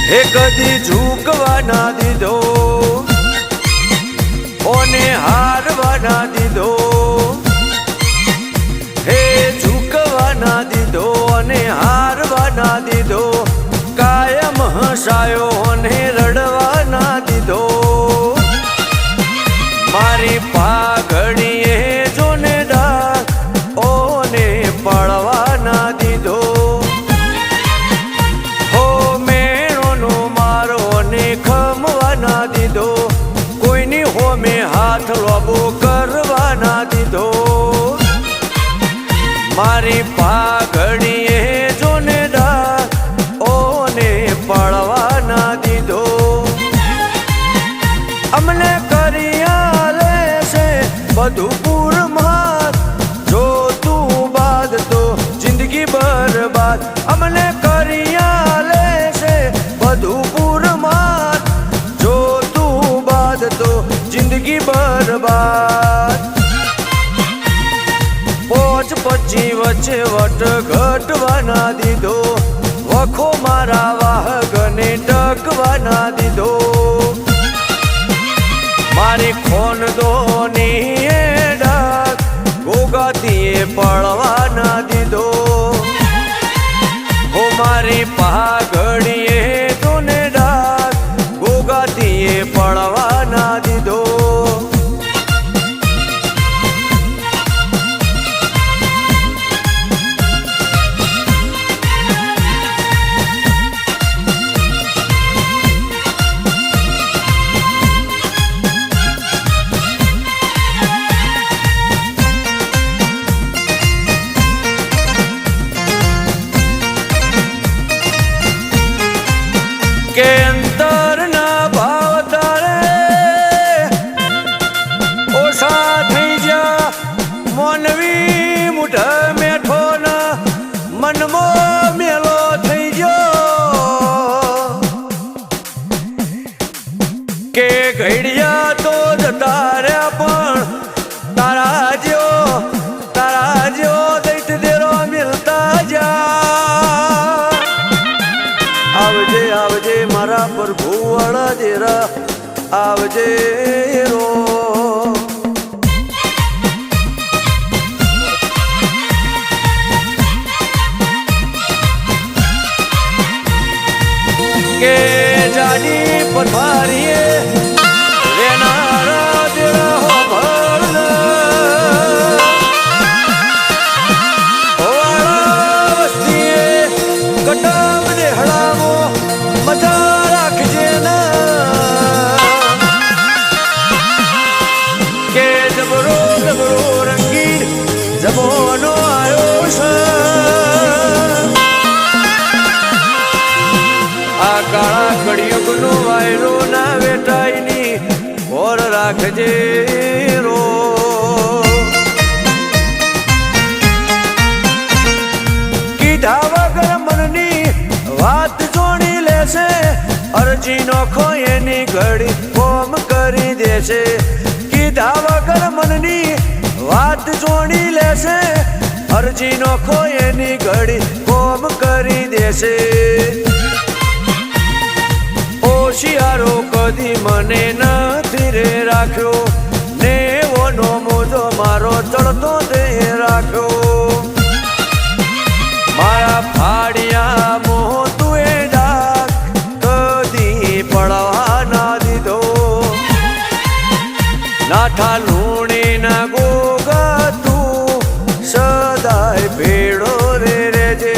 હે કદી ઝૂકવા ના દીધો ઓને હારવા ના દીધો હે ઝૂકવા ના દીધો અને હારવા ના દીધો કાયમ હસાયો અને રડવા ના દીધો મારી પાઘડીએ જોને ડાક ઓને પાળવા ના દીધો હો મેણોનો મારો ને ખમવા ના દીધો કોઈની હોમે હાથ લોબો કરવા ના દીધો મારી પાઘડીએ જોને ડાક ઓને પાળવા ના દીધો અમને કર્યા લેશે બધું પૂરમાર જો તું બાદ તો જિંદગી બરબાદ અમને કર્યા લેશે બધું પૂરમાર જો તું બાદ તો જિંદગી બરબાદ પોચ પછી વચ્ચે વટ ઘટવા ના દીધો વખો મારા વાહગને ટકવા ના દીધો મારી ખોન દોની ડાક ગોગાતીએ પડવા ના દીધો હો મારી પાઘડીએ તોને ડાક ગોગાતીએ પડવા ના દીધો કે અંતરના ભાવ તારે ઓછા થઈ જા મોનવી મુઠ મેઠો ના મનમો મેલો થઈ ગયો કે ઘડિયા તો જતા રહ્યા પણ તારા જો દૈત દેરો મિલતા જા આવજે આવજે મારા પ્રભુ વાળા દેરા આવજે રો કે જાની પથારીએ રેનારા દેરા હો ભરના વસ્તીએ કટામ ને હળાવો મજા રાખજે ના કે જબરો જબરો રંગીન જમોનો આવ્યો છે આ કાળા કળિયુગનો વાયરો ના વેટાઈની ઓર રાખજે રો કીધા વગર મનની વાત જોડી લેશે અરજી નોખો એની ઘડી કોમ કરી દેશે કીધા વગર મનની વાત જોડી લેશે અરજી નોખો એની ઘડી કોમ કરી દેશે હોશિયારો કદી મને નથી રે રાખ્યો નેવોનો મોજો મારો ચડતો દેહ રાખ્યો મારા ફાડિયા મોહ તુએ ડાક કદી પડવા ના દીધો નાઠા લૂણી ના ગોગા તું સદાય ભેડો રે રેજે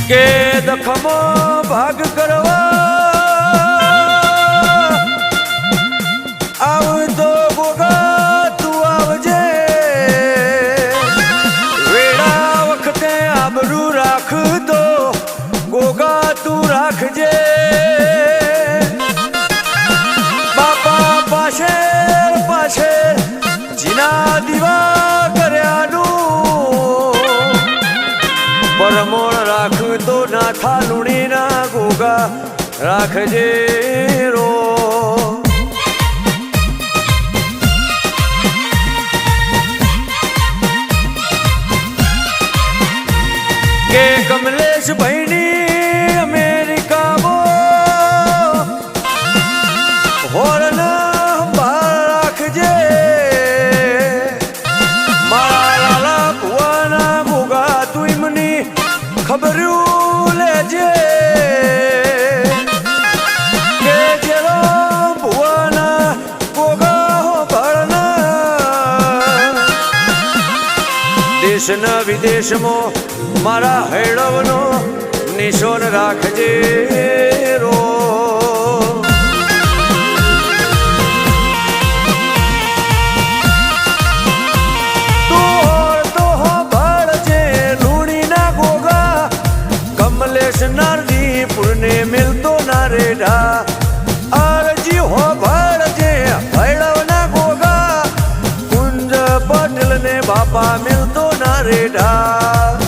કે દખમો ભાગ કરવા આવતો ગોગા તું આવજે વેળા વખતે આબરૂ રાખતો ગોગા તું રાખજે બાપા પાસે રાખજે રો કે કમલેશ ભાઈની અમેરિકામાં હોરના બાર રાખજે મારા લાલા ભુવાના ભોગા તું મની ખબર્યું લેજે કે જેલો ભુવાના ભોગા ભળના દેશના વિદેશમાં મારા હૈળવનો નિશોન રાખજે રો નારદીપુરને મિલતો ના રેઢા આરજી હો ભળજે ભૈરવના ગોગા કુંજ પટેલ ને બાપા મિલતો ના રેઢા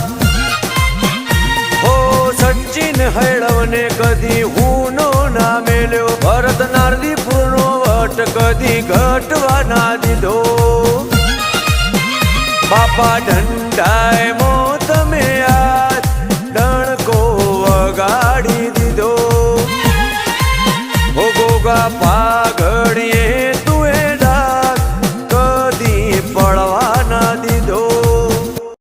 હો સચિન હૈળવને કદી હું નો ના મેલ્યો ભરત નારદીપુરનો વટ કદી ઘટવા ના દીધો બાપા ઢંઢાય મો